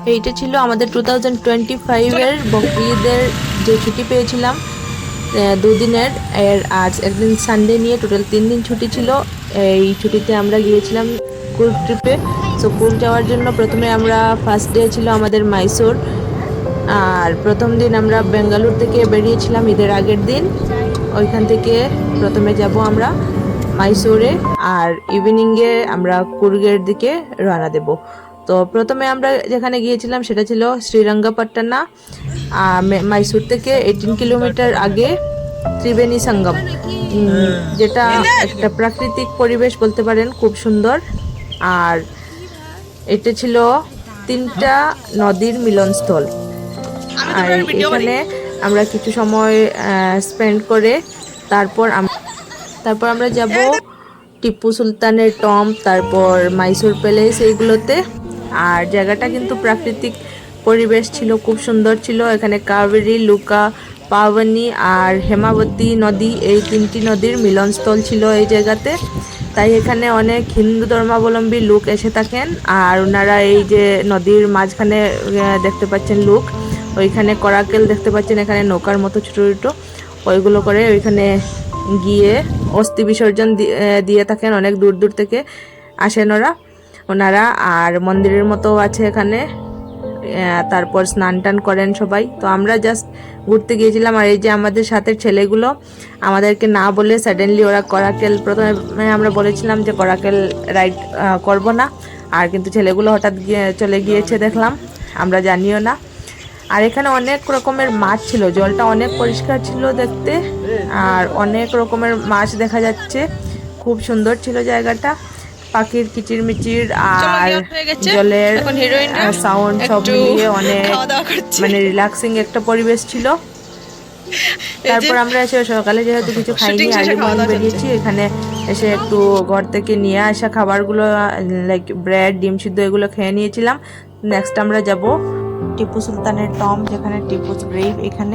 এইটা ছিল আমাদের 2025-এর বকরি ঈদের যে ছুটি পেয়েছিলাম 2 দিনের। আজ একদিন সানডে নিয়ে টোটাল 3 দিন ছুটি ছিল। এই ছুটিতে আমরা গিয়েছিলাম কুর্গ ট্রিপে। সো কুর্গ যাওয়ার জন্য প্রথমে আমরা ফার্স্ট ডে ছিল আমাদের মাইসোর, আর প্রথম দিন আমরা বেঙ্গালুরু থেকে বেরিয়েছিলাম ঈদের আগের দিন। ওইখান থেকে প্রথমে যাব আমরা মাইসোরে, আর ইভিনিংয়ে আমরা কুর্গের দিকে রওনা দেব। তো প্রথমে আমরা যেখানে গিয়েছিলাম সেটা ছিল শ্রীরঙ্গপট্টনা, মাইসোর থেকে 18 কিলোমিটার আগে ত্রিবেণী সঙ্গম, যেটা একটা প্রাকৃতিক পরিবেশ বলতে পারেন, খুব সুন্দর। আর এটা ছিল 3টা নদীর মিলনস্থল। আর এখানে আমরা কিছু সময় স্পেন্ড করে তারপর আমরা যাব টিপু সুলতানের টম্ব, তারপর মাইসোর প্যালেস, এইগুলোতে। আর জায়গাটা কিন্তু প্রাকৃতিক পরিবেশ ছিল, খুব সুন্দর ছিল। এখানে কাবেরী, লুকা, পাবনী আর হেমাবতী নদী, এই 3টি নদীর মিলনস্থল ছিল এই জায়গাতে। তাই এখানে অনেক হিন্দু ধর্মাবলম্বী লোক এসে থাকেন। আর ওনারা এই যে নদীর মাঝখানে দেখতে পাচ্ছেন লোক, ওইখানে করাকেল দেখতে পাচ্ছেন, এখানে নৌকার মতো ছোটো ছোটো, ওইগুলো করে ওইখানে গিয়ে অস্থি বিসর্জন দিয়ে থাকেন। অনেক দূর দূর থেকে আসেন ওনারা। আর মন্দিরের মতো আছে এখানে, তারপর স্নান টান করেন সবাই। তো আমরা জাস্ট ঘুরতে গিয়েছিলাম। আর এই যে আমাদের সাথে ছেলেগুলো আমাদেরকে না বলে সাডেনলি ওরা করাকেল, প্রথমে আমরা বলেছিলাম যে করাকেল রাইড করব না, আর কিন্তু ছেলেগুলো হঠাৎ চলে গিয়েছে দেখলাম, আমরা জানিও না। আর এখানে অনেক রকমের মাছ ছিল, জলটা অনেক পরিষ্কার ছিল দেখতে, আর অনেক রকমের মাছ দেখা যাচ্ছে। খুব সুন্দর ছিল জায়গাটা, পাখির কিচিরমিচির আর জলের সাউন্ড সব মিলিয়ে অনেক মানে রিল্যাক্সিং একটা পরিবেশ ছিল। তারপর আমরা এসে সকালে যেহেতু কিছু খাইনি, আর্লি মর্নিং বেরিয়েছি, এখানে এসে একটু ঘর থেকে নিয়ে আসা খাবারগুলো লাইক ব্রেড, ডিম সিদ্ধ, এগুলো খেয়ে নিয়েছিলাম। নেক্সট আমরা যাব টিপু সুলতানের টম্ব, যেখানে টিপুস গ্রেভ এখানে।